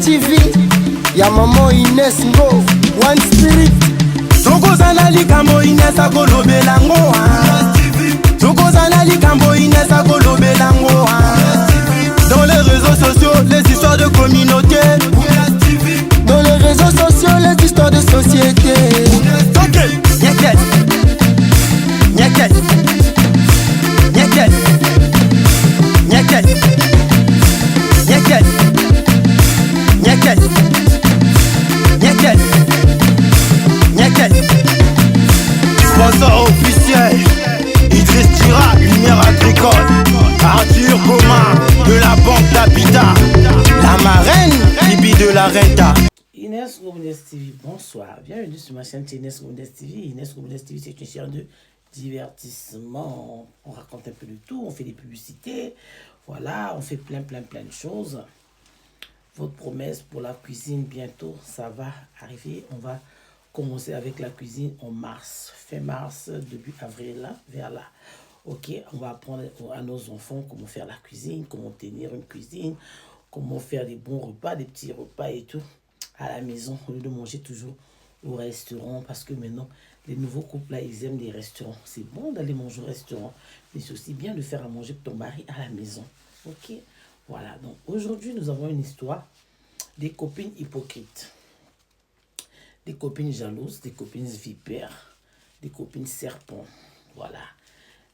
TV, ya maman Inès Ngo, One Spirit. Tokozana likambo Inès akolobelango. Tokozana likambo Inès akolobelango. Dans les réseaux sociaux, les histoires de communauté. Dans les réseaux sociaux, les histoires de société. Ok, nyeket, nyeket, nyeket, nyeket, nyeket, nyeket, nyeket, nyeket. Sponsor officiel, Idriss Tira, Lumière Agricole, Arthur Goma de la Banque d'Habitat, la marraine, Bibi de la Renta. Inès Ngoumounes TV, bonsoir. Bienvenue sur ma chaîne Inès Ngoumounes TV. Inès Ngoumounes TV, c'est une chaîne de divertissement. On raconte un peu de tout, on fait des publicités. Voilà, on fait plein de choses. Votre promesse pour la cuisine, bientôt, ça va arriver. On va commencer avec la cuisine en mars. Fin mars, début avril, là, vers là. Ok, on va apprendre à nos enfants comment faire la cuisine, comment tenir une cuisine, comment faire des bons repas, des petits repas et tout. À la maison, au lieu de manger toujours au restaurant, parce que maintenant, les nouveaux couples là, ils aiment les restaurants. C'est bon d'aller manger au restaurant, mais c'est aussi bien de faire à manger pour ton mari à la maison. Ok, voilà. Donc aujourd'hui, nous avons une histoire des copines hypocrites, des copines jalouses, des copines vipères, des copines serpents. Voilà.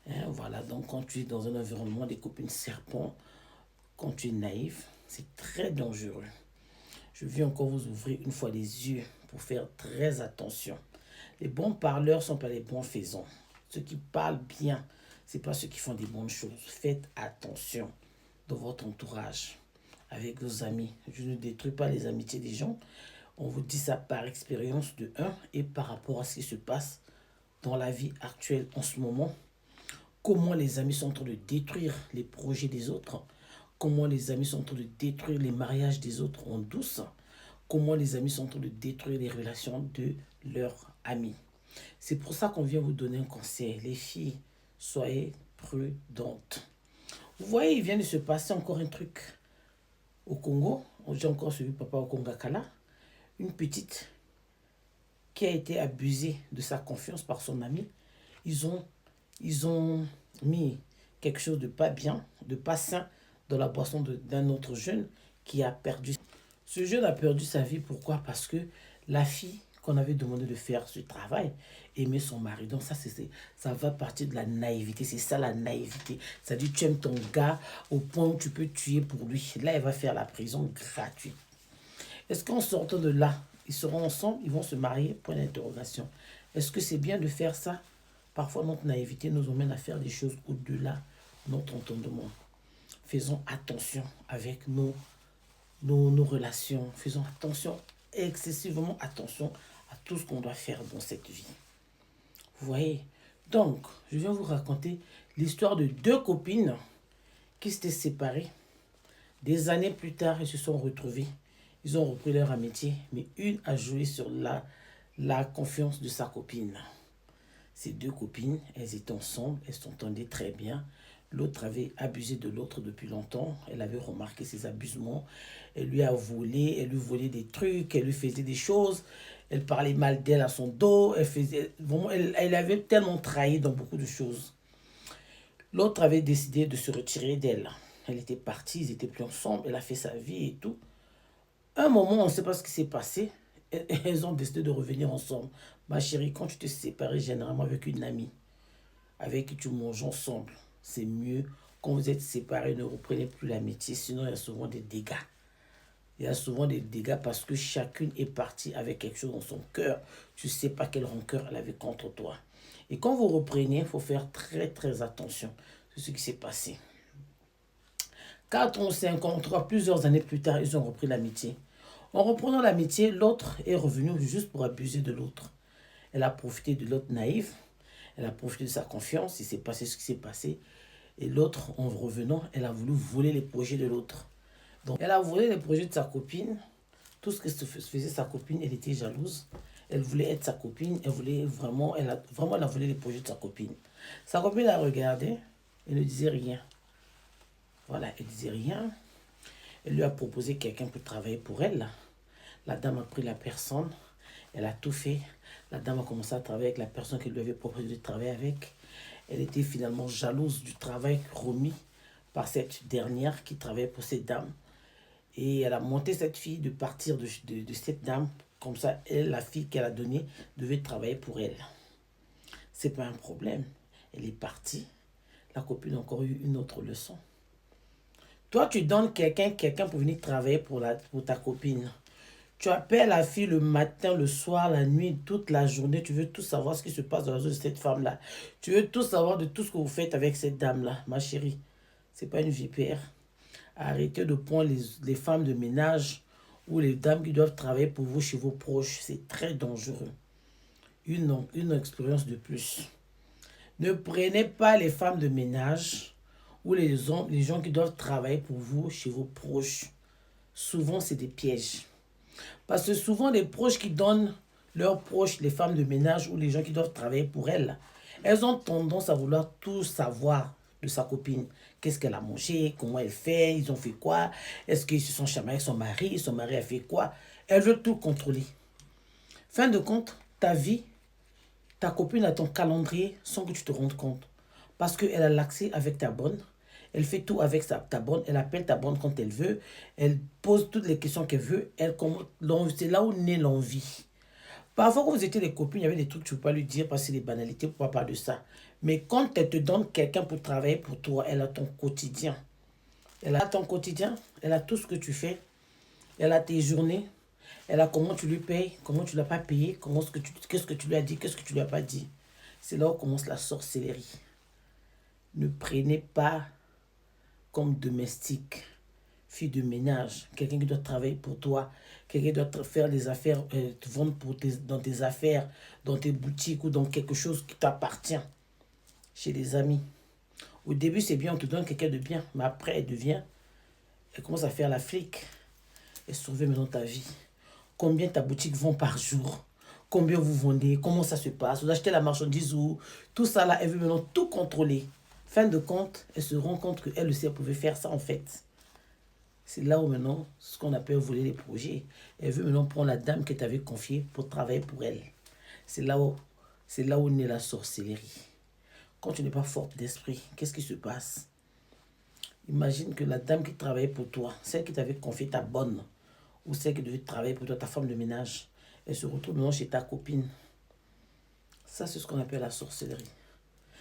Hein, voilà. Donc quand tu es dans un environnement des copines serpents, quand tu es naïf, c'est très dangereux. Je viens encore vous ouvrir une fois les yeux pour faire très attention. Les bons parleurs ne sont pas les bons faisants. Ceux qui parlent bien, ce n'est pas ceux qui font des bonnes choses. Faites attention dans votre entourage, avec vos amis. Je ne détruis pas les amitiés des gens. On vous dit ça par expérience de 1 et par rapport à ce qui se passe dans la vie actuelle en ce moment. Comment les amis sont en train de détruire les projets des autres. Comment les amis sont en train de détruire les mariages des autres en douce. Comment les amis sont en train de détruire les relations de leurs amis. C'est pour ça qu'on vient vous donner un conseil. Les filles, soyez prudentes. Vous voyez, il vient de se passer encore un truc au Congo. J'ai encore suivi papa au Congakala. Une petite qui a été abusée de sa confiance par son ami. Ils ont mis quelque chose de pas bien, de pas sain dans la boisson d'un autre jeune qui a perdu. Ce jeune a perdu sa vie. Pourquoi? Parce que la fille qu'on avait demandé de faire ce travail aimait son mari. Donc ça va partir de la naïveté. C'est ça la naïveté. C'est-à-dire tu aimes ton gars au point où tu peux tuer pour lui. Là, elle va faire la prison gratuite. Est-ce qu'en sortant de là, ils seront ensemble, ils vont se marier? Point d'interrogation. Est-ce que c'est bien de faire ça? Parfois, notre naïveté nous emmène à faire des choses au-delà de notre entendement. Faisons attention avec nos relations. Faisons attention, excessivement attention à tout ce qu'on doit faire dans cette vie. Vous voyez? Donc, je viens vous raconter l'histoire de 2 copines qui s'étaient séparées. Des années plus tard, elles se sont retrouvées. Ils ont repris leur amitié, mais une a joué sur la confiance de sa copine. Ces 2 copines, elles étaient ensemble, elles s'entendaient très bien. L'autre avait abusé de l'autre depuis longtemps. Elle avait remarqué ses abusements. Elle lui a volé, elle lui volait des trucs, elle lui faisait des choses. Elle parlait mal d'elle à son dos. Elle avait tellement trahi dans beaucoup de choses. L'autre avait décidé de se retirer d'elle. Elle était partie, ils n'étaient plus ensemble. Elle a fait sa vie et tout. Un moment, on ne sait pas ce qui s'est passé. Elles ont décidé de revenir ensemble. Ma chérie, quand tu te sépares généralement avec une amie, avec qui tu manges ensemble, c'est mieux. Quand vous êtes séparés, ne reprenez plus l'amitié, sinon il y a souvent des dégâts. Il y a souvent des dégâts parce que chacune est partie avec quelque chose dans son cœur. Tu ne sais pas quelle rancœur elle avait contre toi. Et quand vous reprenez, il faut faire très attention. C'est ce qui s'est passé. 4 ou 5 ans, 3, plusieurs années plus tard, ils ont repris l'amitié. En reprenant l'amitié, l'autre est revenu juste pour abuser de l'autre. Elle a profité de l'autre naïf. Elle a profité de sa confiance. Il s'est passé ce qui s'est passé. Et l'autre, en revenant, elle a voulu voler les projets de l'autre. Donc, elle a volé les projets de sa copine. Tout ce que faisait sa copine, elle était jalouse. Elle voulait être sa copine. Elle voulait vraiment, elle a volé les projets de sa copine. Sa copine a regardé. Elle ne disait rien. Voilà, elle disait rien. Elle lui a proposé quelqu'un pour travailler pour elle. La dame a pris la personne. Elle a tout fait. La dame a commencé à travailler avec la personne qui lui avait proposé de travailler avec. Elle était finalement jalouse du travail remis par cette dernière qui travaillait pour cette dame. Et elle a monté cette fille de partir de cette dame. Comme ça, elle, la fille qu'elle a donnée, devait travailler pour elle. C'est pas un problème. Elle est partie. La copine a encore eu une autre leçon. Toi, tu donnes quelqu'un pour venir travailler pour ta copine. Tu appelles la fille le matin, le soir, la nuit, toute la journée. Tu veux tout savoir ce qui se passe dans la vie de cette femme-là. Tu veux tout savoir de tout ce que vous faites avec cette dame-là, ma chérie. C'est pas une vipère. Arrêtez de prendre les femmes de ménage ou les dames qui doivent travailler pour vous chez vos proches. C'est très dangereux. Une expérience de plus. Ne prenez pas les femmes de ménage ou les gens qui doivent travailler pour vous chez vos proches. Souvent, c'est des pièges. Parce que souvent, les proches qui donnent leurs proches, les femmes de ménage ou les gens qui doivent travailler pour elles, elles ont tendance à vouloir tout savoir de sa copine. Qu'est-ce qu'elle a mangé, comment elle fait, ils ont fait quoi, est-ce qu'ils se sont chamaillés avec son mari a fait quoi. Elles veulent tout contrôler. Fin de compte, ta vie, ta copine a ton calendrier sans que tu te rendes compte. Parce qu'elle a l'accès avec ta bonne. Elle fait tout avec ta bonne. Elle appelle ta bonne quand elle veut. Elle pose toutes les questions qu'elle veut. C'est là où naît l'envie. Parfois, quand vous étiez des copines, il y avait des trucs que tu ne peux pas lui dire parce que c'est des banalités, pour pas parler de ça. Mais quand elle te donne quelqu'un pour travailler pour toi, elle a ton quotidien. Elle a ton quotidien. Elle a tout ce que tu fais. Elle a tes journées. Elle a comment tu lui payes, comment tu ne l'as pas payé, qu'est-ce que tu lui as dit, qu'est-ce que tu ne lui as pas dit. C'est là où commence la sorcellerie. Ne prenez pas comme domestique, fille de ménage, quelqu'un qui doit travailler pour toi, quelqu'un qui doit faire des affaires, te vendre dans tes affaires, dans tes boutiques ou dans quelque chose qui t'appartient, chez des amis. Au début, c'est bien, on te donne quelqu'un de bien, mais après, elle commence à faire la flic. Elle surveille maintenant ta vie. Combien ta boutique vend par jour? Combien vous vendez? Comment ça se passe? Vous achetez la marchandise où? Tout ça là, elle veut maintenant tout contrôler. Fin de compte, elle se rend compte qu'elle aussi, elle pouvait faire ça en fait. C'est là où maintenant, ce qu'on appelle voler les projets. Elle veut maintenant prendre la dame qu'elle t'avait confiée pour travailler pour elle. C'est là où naît la sorcellerie. Quand tu n'es pas forte d'esprit, qu'est-ce qui se passe? Imagine que la dame qui travaillait pour toi, celle qui t'avait confié ta bonne, ou celle qui devait travailler pour toi, ta femme de ménage, elle se retrouve maintenant chez ta copine. Ça, c'est ce qu'on appelle la sorcellerie.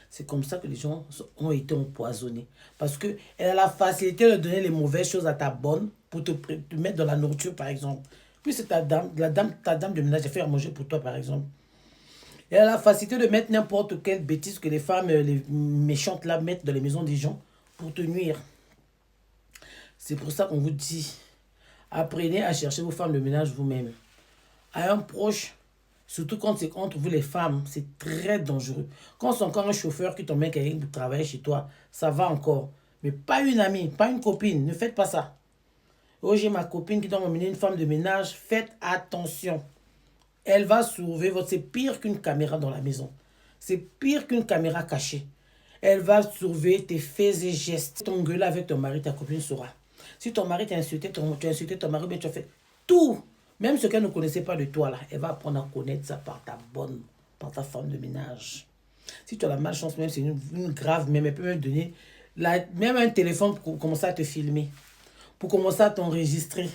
C'est comme ça que les gens ont été empoisonnés. Parce qu'elle a la facilité de donner les mauvaises choses à ta bonne pour te mettre dans la nourriture, par exemple. Puis c'est ta dame de ménage, elle fait à manger pour toi, par exemple. Elle a la facilité de mettre n'importe quelle bêtise que les femmes, les méchantes là, mettent dans les maisons des gens pour te nuire. C'est pour ça qu'on vous dit, apprenez à chercher vos femmes de ménage vous-même. À un proche, surtout quand c'est entre vous les femmes, c'est très dangereux. Quand c'est encore un chauffeur qui t'emmène quelqu'un pour travailler chez toi, ça va encore. Mais pas une amie, pas une copine, ne faites pas ça. Oh, j'ai ma copine qui doit m'emmener une femme de ménage, faites attention. Elle va surveiller votre... C'est pire qu'une caméra dans la maison. C'est pire qu'une caméra cachée. Elle va surveiller tes faits et gestes. Si tu engueules avec ton mari, ta copine saura. Si ton mari t'a insulté, tu as insulté ton mari, mais tu as fait tout. Même ce qu'elle ne connaissait pas de toi, là, elle va apprendre à connaître ça par ta femme de ménage. Si tu as la malchance, même c'est une grave, même elle peut même donner même un téléphone pour commencer à te filmer, pour commencer à t'enregistrer.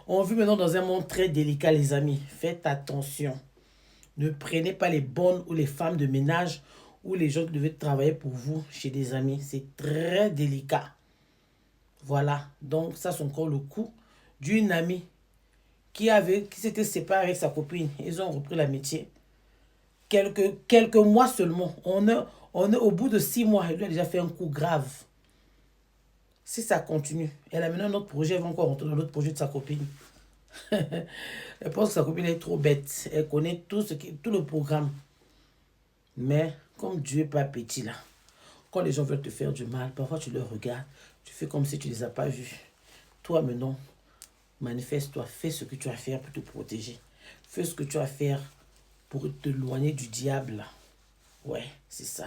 On vit maintenant dans un monde très délicat, les amis. Faites attention. Ne prenez pas les bonnes ou les femmes de ménage ou les gens qui devaient travailler pour vous chez des amis. C'est très délicat. Voilà. Donc, ça, c'est encore le coup d'une amie qui s'était séparée avec sa copine. Ils ont repris l'amitié. Quelques mois seulement. On est au bout de 6 mois. Elle lui a déjà fait un coup grave. Si ça continue, elle a mené un autre projet, elle va encore rentrer dans l'autre projet de sa copine. Elle pense que sa copine est trop bête. Elle connaît tout le programme. Mais comme Dieu n'est pas petit là, quand les gens veulent te faire du mal, parfois tu leur regardes, tu fais comme si tu ne les as pas vus. Toi maintenant, manifeste-toi, fais ce que tu as à faire pour te protéger. Fais ce que tu as à faire pour t'éloigner du diable. Ouais, c'est ça.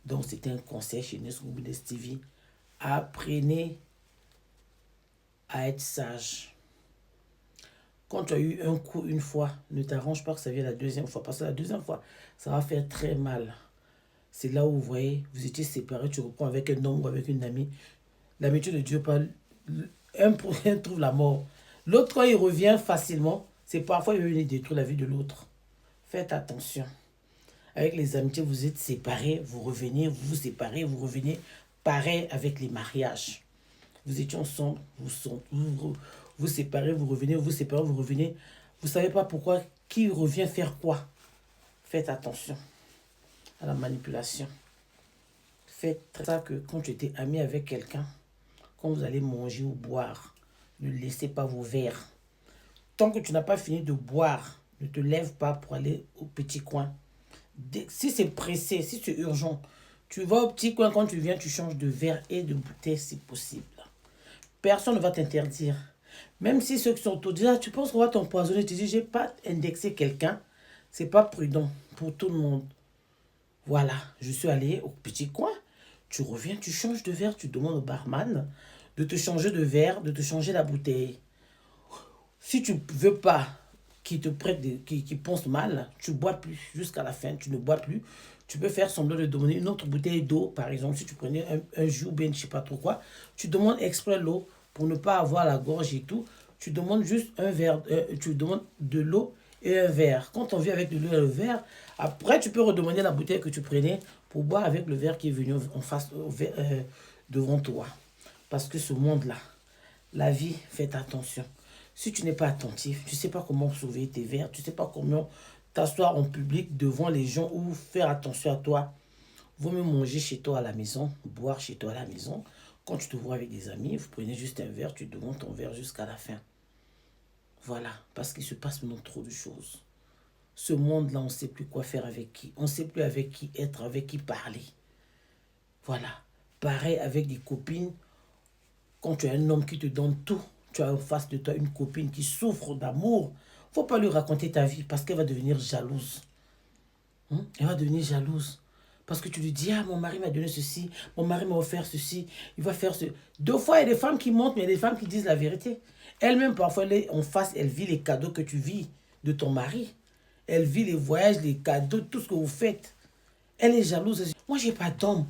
Donc c'était un conseil chez Nesgoubou TV. Apprenez à être sage. Quand tu as eu un coup une fois, ne t'arrange pas que ça vienne la deuxième fois. Parce que la deuxième fois, ça va faire très mal. C'est là où vous voyez, vous étiez séparés, tu reprends avec un homme ou avec une amie. L'amitié ne dure pas. Un trouve la mort. L'autre, quand il revient facilement, c'est parfois il va venir détruire la vie de l'autre. Faites attention. Avec les amitiés, vous êtes séparés, vous revenez, vous vous séparez, vous revenez. Pareil avec les mariages. Vous étiez ensemble, vous séparez, vous revenez, vous séparez, vous revenez. Vous ne savez pas pourquoi, qui revient faire quoi. Faites attention à la manipulation. Faites ça que quand tu étais ami avec quelqu'un, quand vous allez manger ou boire, ne laissez pas vos verres. Tant que tu n'as pas fini de boire, ne te lève pas pour aller au petit coin. Si c'est pressé, si c'est urgent, tu vas au petit coin, quand tu viens, tu changes de verre et de bouteille si possible. Personne ne va t'interdire. Même si ceux qui sont autour disent, tu penses qu'on va t'empoisonner, tu dis, j'ai pas indexé quelqu'un, c'est pas prudent pour tout le monde. Voilà, je suis allé au petit coin, tu reviens, tu changes de verre, tu demandes au barman de te changer de verre, de te changer la bouteille. Si tu ne veux pas qu'il te prête, qu'il pense mal, tu ne bois plus jusqu'à la fin, tu ne bois plus. Tu peux faire semblant de demander une autre bouteille d'eau, par exemple, si tu prenais un jus ou bien je ne sais pas trop quoi, tu demandes exprès l'eau pour ne pas avoir la gorge et tout. Tu demandes juste un verre, tu demandes de l'eau et un verre. Quand on vient avec de l'eau et le verre, après tu peux redemander la bouteille que tu prenais pour boire avec le verre qui est venu en face, devant toi. Parce que ce monde-là, la vie, faites attention. Si tu n'es pas attentif, tu ne sais pas comment sauver tes verres, tu ne sais pas comment t'asseoir en public devant les gens ou faire attention à toi. Vaut mieux manger chez toi à la maison, boire chez toi à la maison. Quand tu te vois avec des amis, vous prenez juste un verre, tu demandes ton verre jusqu'à la fin. Voilà, parce qu'il se passe maintenant trop de choses. Ce monde-là, on ne sait plus quoi faire avec qui. On ne sait plus avec qui être, avec qui parler. Voilà. Pareil avec des copines. Quand tu as un homme qui te donne tout, tu as en face de toi une copine qui souffre d'amour, il ne faut pas lui raconter ta vie parce qu'elle va devenir jalouse. Elle va devenir jalouse. Parce que tu lui dis, mon mari m'a donné ceci, mon mari m'a offert ceci, il va faire ce... Deux fois, il y a des femmes qui mentent, mais il y a des femmes qui disent la vérité. Elle-même, parfois, elle est en face, elle vit les cadeaux que tu vis de ton mari. Elle vit les voyages, les cadeaux, tout ce que vous faites. Elle est jalouse. Moi, je n'ai pas d'homme.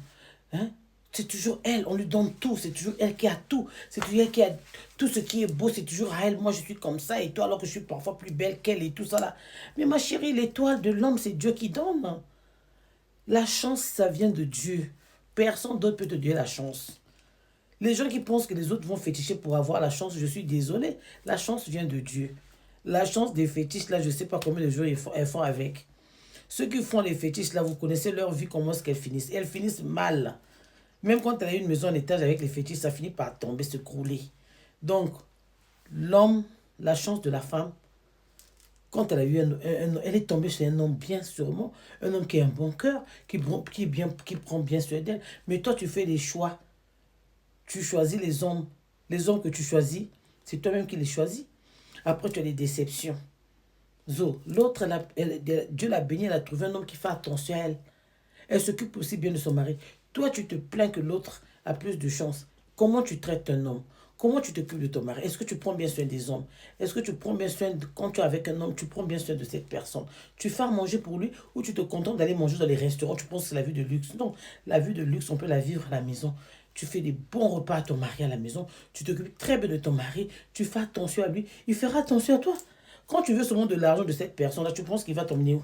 C'est toujours elle, on lui donne tout, c'est toujours elle qui a tout. C'est toujours elle qui a tout ce qui est beau, c'est toujours à elle. Moi, je suis comme ça et toi, alors que je suis parfois plus belle qu'elle et tout ça là. Mais ma chérie, l'étoile de l'homme, c'est Dieu qui donne. La chance, ça vient de Dieu. Personne d'autre peut te donner la chance. Les gens qui pensent que les autres vont féticher pour avoir la chance, je suis désolé. La chance vient de Dieu. La chance des fétiches, là, je ne sais pas combien de jours elles font avec. Ceux qui font les fétiches, là, vous connaissez leur vie, comment est-ce qu'elles finissent. Elles finissent mal. Même quand elle a une maison en étage avec les fétiches, ça finit par tomber, se crouler. Donc, l'homme, la chance de la femme, quand elle a eu elle est tombée sur un homme bien sûrement, un homme qui a un bon cœur, qui prend bien soin d'elle. Mais toi, tu fais des choix. Tu choisis les hommes que tu choisis, c'est toi-même qui les choisis. Après, tu as des déceptions. L'autre, Dieu l'a bénie, elle a trouvé un homme qui fait attention à elle. Elle s'occupe aussi bien de son mari. Toi, tu te plains que l'autre a plus de chance. Comment tu traites un homme? Comment tu t'occupes de ton mari? Est-ce que tu prends bien soin des hommes? Est-ce que tu prends bien soin, quand tu es avec un homme, tu prends bien soin de cette personne? Tu fais à manger pour lui ou tu te contentes d'aller manger dans les restaurants? Tu penses que c'est la vie de luxe? Non, la vie de luxe, on peut la vivre à la maison. Tu fais des bons repas à ton mari à la maison. Tu t'occupes très bien de ton mari. Tu fais attention à lui. Il fera attention à toi. Quand tu veux seulement de l'argent de cette personne-là, tu penses qu'il va t'emmener où?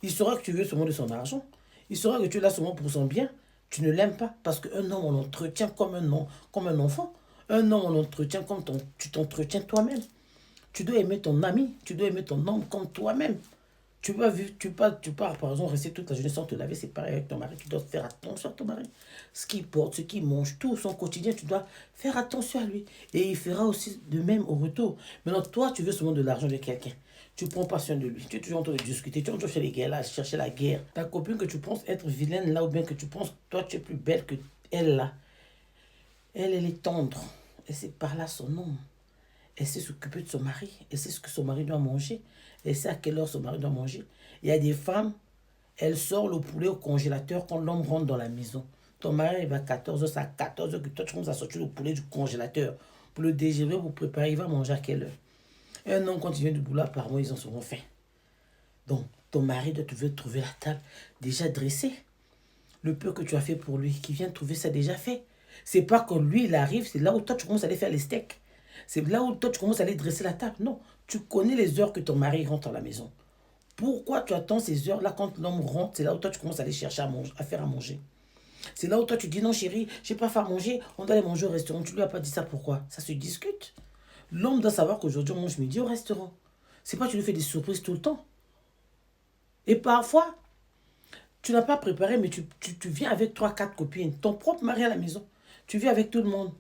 Il saura que tu veux seulement de son argent. Il saura que tu es là seulement pour son bien. Tu ne l'aimes pas parce qu'un homme, on l'entretient comme un enfant. Un homme, on l'entretient comme tu t'entretiens toi-même. Tu dois aimer ton ami, tu dois aimer ton homme comme toi-même. Tu pars, par exemple, rester toute la journée sans te laver, c'est pareil avec ton mari. Tu dois faire attention à ton mari. Ce qu'il porte, ce qu'il mange, tout son quotidien, tu dois faire attention à lui. Et il fera aussi de même au retour. Maintenant, toi, tu veux seulement de l'argent de quelqu'un. Tu ne prends pas soin de lui. Tu es toujours en train de discuter. Tu es toujours chez les guerres là, chercher la guerre. Ta copine que tu penses être vilaine là, ou bien que tu penses, toi, tu es plus belle que elle là. Elle est tendre. Elle sait parler à son homme. Elle sait s'occuper de son mari. Elle sait ce que son mari doit manger. Elle sait à quelle heure son mari doit manger. Il y a des femmes, elles sortent le poulet au congélateur quand l'homme rentre dans la maison. Ton mari va à 14h, c'est à 14h que toi tu commences à sortir le poulet du congélateur pour le déjeuner, pour préparer, il va manger à quelle heure? Un homme, quand il vient du boulot, apparemment, ils en seront faim. Donc, ton mari doit trouver la table déjà dressée. Le peu que tu as fait pour lui, qui vient trouver ça déjà fait. C'est pas que lui, il arrive, c'est là où toi, tu commences à aller faire les steaks. C'est là où toi, tu commences à aller dresser la table. Non, tu connais les heures que ton mari rentre à la maison. Pourquoi tu attends ces heures-là quand l'homme rentre? C'est là où toi, tu commences à aller chercher à faire à manger. C'est là où toi, tu dis non, chérie, je n'ai pas fait à manger, on doit aller manger au restaurant. Tu lui as pas dit ça, pourquoi? Ça se discute. L'homme doit savoir qu'aujourd'hui, on mange midi au restaurant. C'est pas que tu lui fais des surprises tout le temps. Et parfois, tu n'as pas préparé, mais tu viens avec 3-4 copines, ton propre mari à la maison. Tu viens avec tout le monde,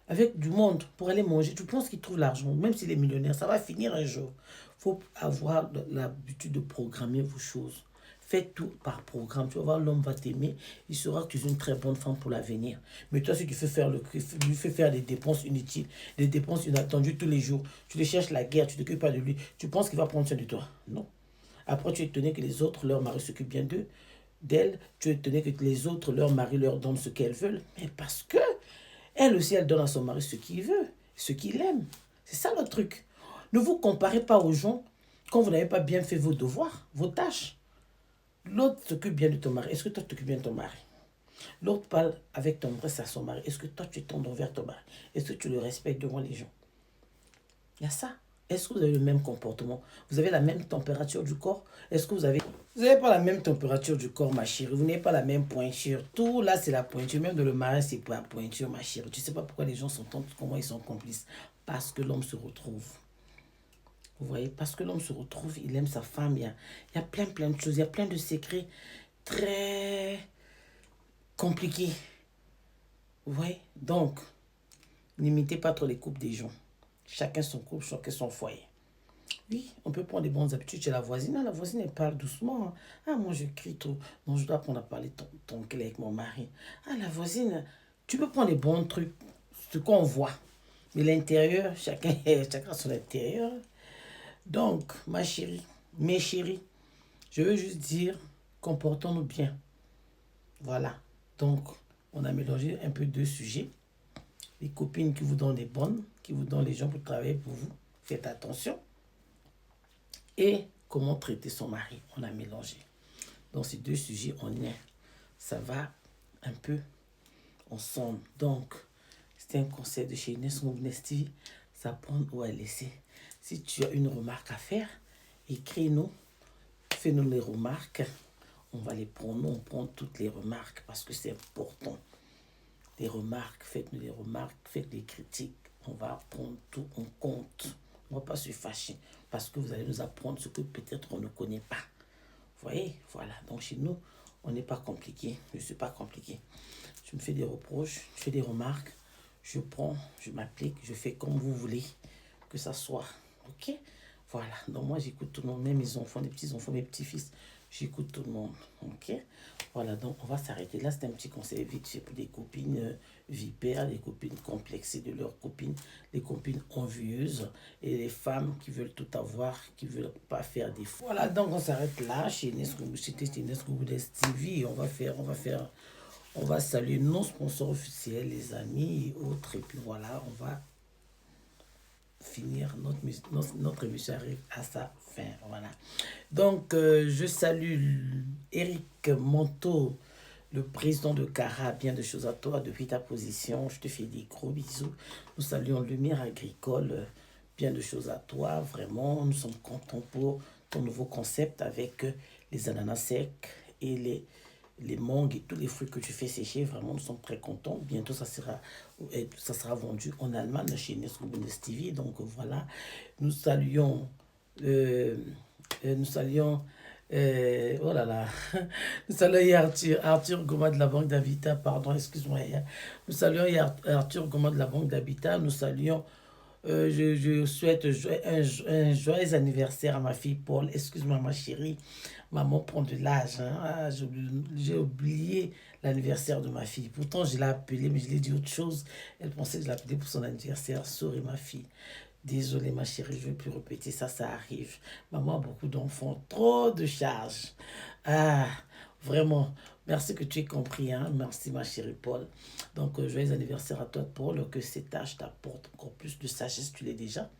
avec du monde pour aller manger. Tu penses qu'il trouve l'argent, même s'il est millionnaire, ça va finir un jour. Il faut avoir l'habitude de programmer vos choses. Faites tout par programme. Tu vas voir, l'homme va t'aimer. Il saura que tu es une très bonne femme pour l'avenir. Mais toi, si tu lui fais faire des dépenses inutiles, des dépenses inattendues tous les jours, tu le cherches la guerre, tu ne t'occupes pas de lui, tu penses qu'il va prendre soin de toi? Non. Après, tu es étonné que les autres, leur mari s'occupe bien d'elle. Tu es étonné que les autres, leur mari leur donne ce qu'elles veulent. Mais parce que elle aussi, elle donne à son mari ce qu'il veut, ce qu'il aime. C'est ça le truc. Ne vous comparez pas aux gens quand vous n'avez pas bien fait vos devoirs, vos tâches. L'autre s'occupe bien de ton mari. Est-ce que toi, tu t'occupes bien de ton mari? L'autre parle avec ton à son mari. Est-ce que toi, tu es tendre vers ton mari? Est-ce que tu le respectes devant les gens? Il y a ça. Est-ce que vous avez le même comportement? Vous avez la même température du corps? Est-ce que vous n'avez pas la même température du corps, ma chérie? Vous n'avez pas la même pointure. Tout là, c'est la pointure. Même dans le mariage, c'est pas la pointure, ma chérie. Tu ne sais pas pourquoi les gens s'entendent, comment ils sont complices. Parce que l'homme se retrouve. Vous voyez, parce que l'homme se retrouve, il aime sa femme. Il y a plein de choses. Il y a plein de secrets très compliqués. Vous voyez? Donc, n'imitez pas trop les couples des gens. Chacun son couple, chacun son foyer. Oui, on peut prendre des bonnes habitudes chez la voisine. Ah, la voisine, elle parle doucement. Ah, moi, je crie trop. Non, je dois apprendre à parler ton avec mon mari. Ah, la voisine, tu peux prendre des bons trucs, ce qu'on voit. Mais l'intérieur, chacun a son intérieur. Donc, ma chérie, mes chéris, je veux juste dire, comportons-nous bien. Voilà. Donc, on a mélangé un peu deux sujets. Les copines qui vous donnent des bonnes, qui vous donnent les gens pour travailler pour vous. Faites attention. Et comment traiter son mari. On a mélangé. Donc, ces deux sujets, ça va un peu ensemble. Donc, c'était un conseil de chez Inès TV. Ça prend ou à laisser. Si tu as une remarque à faire, écris-nous. Fais-nous les remarques. On va les prendre. On prend toutes les remarques parce que c'est important. Des remarques, faites-nous des remarques, faites des critiques. On va prendre tout en compte. On ne va pas se fâcher parce que vous allez nous apprendre ce que peut-être on ne connaît pas. Vous voyez? Voilà. Donc chez nous, on n'est pas compliqué. Je ne suis pas compliqué. Je me fais des reproches, je fais des remarques. Je prends, je m'applique, je fais comme vous voulez que ça soit. Ok? Voilà. Donc moi, j'écoute tout le monde, même mes enfants, les petits-enfants, mes petits-fils. J'écoute tout le monde. Ok? Voilà, donc on va s'arrêter là. C'est un petit conseil vite fait pour des copines vipères, des copines complexées de leurs copines, des copines envieuses et les femmes qui veulent tout avoir, qui ne veulent pas faire des fous. Voilà, donc on s'arrête là chez Nesco TV. On va saluer nos sponsors officiels, les amis et autres. Et puis voilà, on va finir notre émission arrive à sa fin. Voilà. Donc, je salue Eric Monteau, le président de Cara. Bien de choses à toi depuis ta position. Je te fais des gros bisous. Nous saluons Lumière Agricole. Bien de choses à toi. Vraiment, nous sommes contents pour ton nouveau concept avec les ananas secs et les mangues et tous les fruits que tu fais sécher. Vraiment, nous sommes très contents. Bientôt, ça sera vendu en Allemagne chez Nesco TV. Donc, voilà. Nous saluons... nous saluons... oh là là. Nous saluons Arthur Goma de la Banque d'Habitat. Pardon, excuse-moi. Nous saluons Arthur Goma de la Banque d'Habitat. Nous saluons... je souhaite un joyeux anniversaire à ma fille Paul. Excuse-moi, ma chérie. Maman prend de l'âge. Hein. Ah, j'ai oublié l'anniversaire de ma fille. Pourtant, je l'ai appelée, mais je l'ai dit autre chose. Elle pensait que je l'appelais pour son anniversaire. Sorry, ma fille. Désolée, ma chérie, je ne vais plus répéter. Ça arrive. Maman a beaucoup d'enfants. Trop de charges. Ah, vraiment. Merci que tu aies compris, hein. Merci ma chérie Paul. Donc, joyeux anniversaire à toi Paul, que cet âge t'apporte encore plus de sagesse, tu l'es déjà,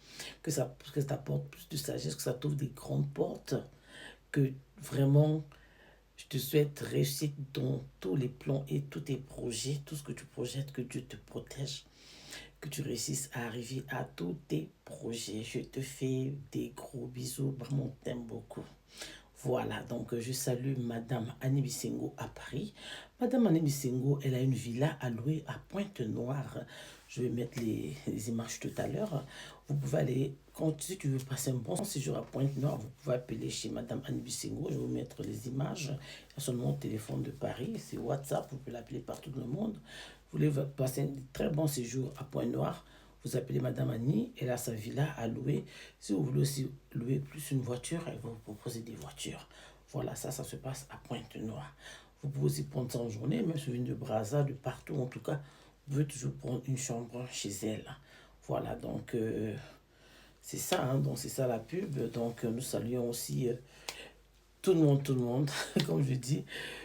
que ça t'apporte plus de sagesse, que ça t'ouvre des grandes portes, que vraiment, je te souhaite réussite dans tous les plans et tous tes projets, tout ce que tu projettes, que Dieu te protège, que tu réussisses à arriver à tous tes projets. Je te fais des gros bisous, vraiment, t'aime beaucoup. Voilà, donc je salue Madame Annie Bissengo à Paris. Madame Annie Bissengo, elle a une villa à louer à Pointe-Noire. Je vais mettre les images tout à l'heure. Vous pouvez aller, si tu veux passer un bon séjour à Pointe-Noire, vous pouvez appeler chez Madame Annie Bissengo. Je vais vous mettre les images. Il y a son numéro de téléphone de Paris, c'est WhatsApp, vous pouvez l'appeler partout dans le monde. Vous voulez passer un très bon séjour à Pointe-Noire, vous appelez Madame Annie, elle a sa villa à louer. Si vous voulez aussi louer plus une voiture, elle va vous proposer des voitures. Voilà, ça se passe à Pointe-Noire. Vous pouvez aussi prendre ça en journée, même sur une de Brazza, de partout. En tout cas, vous pouvez toujours prendre une chambre chez elle. Voilà, donc c'est ça, hein, donc c'est ça la pub. Donc nous saluons aussi tout le monde, comme je dis.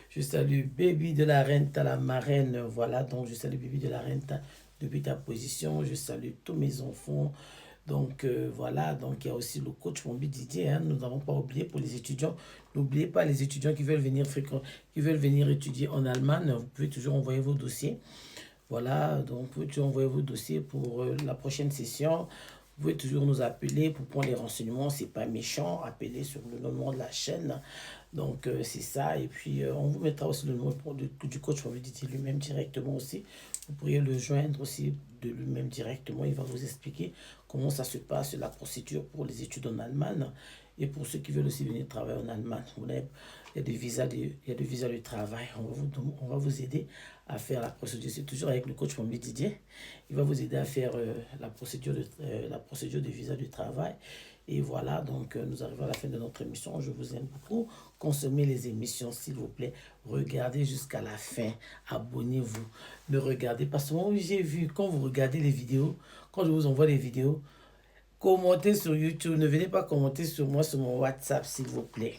Je salue Baby de la Renta, la marraine. Voilà, donc je salue Baby de la Renta depuis ta position. Je salue tous mes enfants. Donc voilà, donc il y a aussi le coach Mombi Didier, hein, nous n'avons pas oublié pour les étudiants. N'oubliez pas les étudiants qui veulent venir étudier en Allemagne, vous pouvez toujours envoyer vos dossiers. Voilà, donc vous pouvez toujours envoyer vos dossiers pour la prochaine session. Vous pouvez toujours nous appeler pour prendre les renseignements, c'est pas méchant, appelez sur le numéro de la chaîne. Donc c'est ça, et puis on vous mettra aussi le numéro du coach Mombi Didier lui-même directement aussi. Vous pourriez le joindre aussi de lui-même directement. Il va vous expliquer comment ça se passe, la procédure pour les études en Allemagne. Et pour ceux qui veulent aussi venir travailler en Allemagne, il y a des visas de travail. On va vous aider à faire la procédure. C'est toujours avec le coach Mombi Didier. Il va vous aider à faire la procédure de visa de travail. Et voilà, donc nous arrivons à la fin de notre émission. Je vous aime beaucoup. Consommez les émissions, s'il vous plaît. Regardez jusqu'à la fin. Abonnez-vous. Ne regardez pas seulement. J'ai vu, quand vous regardez les vidéos, quand je vous envoie les vidéos, commentez sur YouTube. Ne venez pas commenter sur moi, sur mon WhatsApp, s'il vous plaît.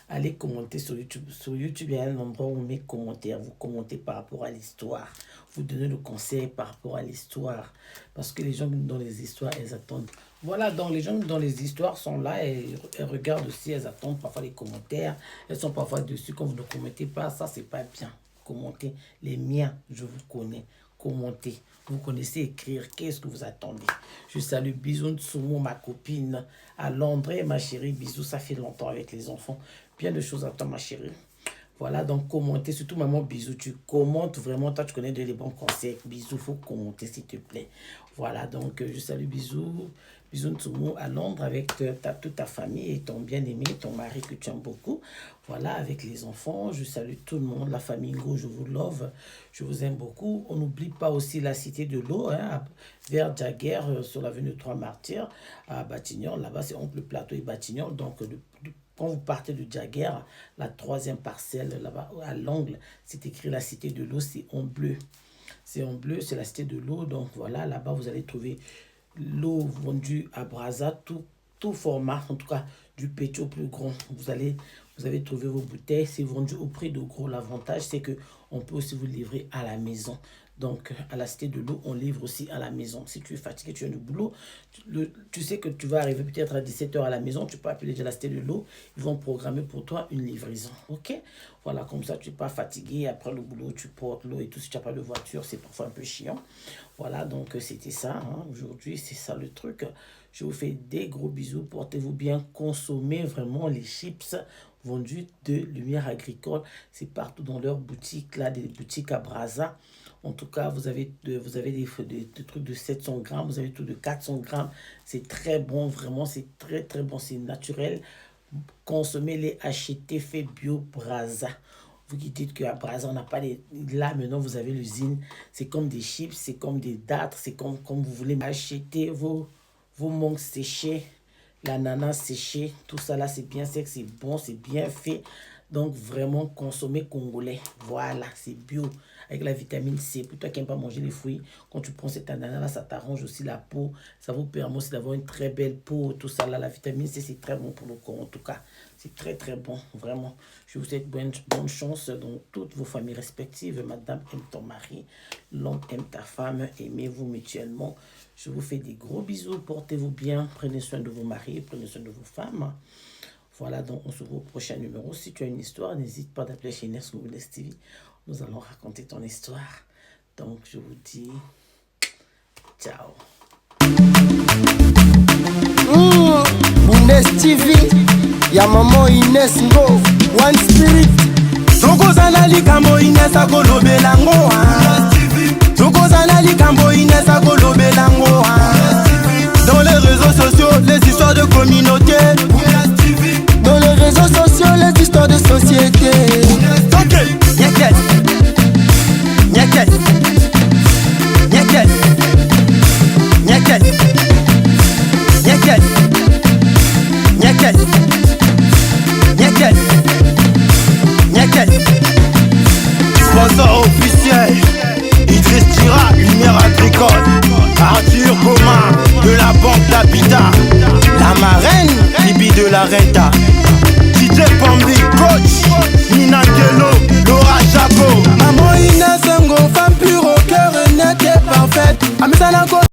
Allez commenter sur YouTube. Sur YouTube, il y a un endroit où on met commentaires. Vous commentez par rapport à l'histoire. Vous donnez le conseil par rapport à l'histoire. Parce que les gens dans les histoires, elles attendent. Voilà, donc les gens dans les histoires sont là et elles regardent aussi, elles attendent parfois les commentaires. Elles sont parfois dessus. Quand vous ne commentez pas, ça, c'est pas bien. Commentez. Les miens, je vous connais. Commentez. Vous connaissez écrire. Qu'est-ce que vous attendez? Je salue bisous Tsumo, ma copine, à Londres, ma chérie. Bisous, ça fait longtemps avec les enfants. Bien de choses à toi, ma chérie. Voilà, donc commentez, surtout maman, bisous, tu commentes vraiment, toi tu connais les bons conseils, bisous, faut commenter s'il te plaît. Voilà, donc je salue bisous Tsumo à Londres avec toute ta famille et ton bien-aimé, ton mari que tu aimes beaucoup. Voilà, avec les enfants, je salue tout le monde, la famille Ngo, je vous love, je vous aime beaucoup. On n'oublie pas aussi la cité de l'eau, hein, vers Daguerre, sur l'avenue 3 Martyrs, à Batignolles, là-bas c'est entre le plateau et Batignolles, donc quand vous partez de Daguerre, la 3e parcelle, là-bas, à l'angle, c'est écrit la cité de l'eau, c'est en bleu. C'est en bleu, c'est la cité de l'eau. Donc voilà, là-bas, vous allez trouver l'eau vendue à Brazza, tout format, en tout cas, du petit au plus grand. Vous allez trouver vos bouteilles, c'est vendu au prix de gros. L'avantage, c'est qu'on peut aussi vous livrer à la maison. Donc, à la cité de l'eau, on livre aussi à la maison. Si tu es fatigué, tu as du boulot, tu sais que tu vas arriver peut-être à 17 h à la maison, tu peux appeler déjà la cité de l'eau, ils vont programmer pour toi une livraison. Ok? Voilà, comme ça, tu n'es pas fatigué. Après le boulot, tu portes l'eau et tout. Si tu n'as pas de voiture, c'est parfois un peu chiant. Voilà, donc c'était ça. Hein. Aujourd'hui, c'est ça le truc. Je vous fais des gros bisous. Portez-vous bien. Consommez vraiment les chips vendus de Lumière Agricole. C'est partout dans leurs boutiques, là, des boutiques à Brazza. En tout cas, vous avez des trucs de 700 grammes, vous avez tout de 400 grammes. C'est très bon, vraiment, c'est très, très bon. C'est naturel. Consommez-les, achetez, fait bio Brazza. Vous qui dites qu'à Brazza, on n'a pas les... Là, maintenant, vous avez l'usine. C'est comme des chips, c'est comme des dattes, c'est comme vous voulez. Achetez vos mangues séchées, l'ananas séché. Tout ça, là, c'est bien sec, c'est bon, c'est bien fait. Donc, vraiment, consommez congolais. Voilà, c'est bio. avec la vitamine C. Pour toi qui n'aime pas manger les fruits, quand tu prends cet ananas-là, ça t'arrange aussi la peau. Ça vous permet aussi d'avoir une très belle peau. Tout ça là, la vitamine C, c'est très bon pour le corps. En tout cas, c'est très très bon, vraiment. Je vous souhaite bonne chance dans toutes vos familles respectives. Madame aime ton mari, l'homme aime ta femme, aimez-vous mutuellement. Je vous fais des gros bisous, portez-vous bien, prenez soin de vos maris, prenez soin de vos femmes. Voilà, donc on se voit au prochain numéro. Si tu as une histoire, n'hésite pas d'appeler chez Inès Mounès TV. Nous allons raconter ton histoire. Donc je vous dis ciao. Mounès TV, ya maman Inès Ngo, One Spirit. Tokozana likambo Inès akolobelango. Tokozana likambo Inès akolobelango. Dans les réseaux sociaux, les histoires de communauté. Dans les réseaux sociaux, les histoires de société. Ok, nyeket, nyeket, nyeket, nyeket, nyeket, nyeket, nyeket, nyeket. Sponsor officiel, Idriss Tira, lumière agricole. Arthur Commun de la banque d'Habitat. La marraine, Bibi de la Renta. DJ Pambi.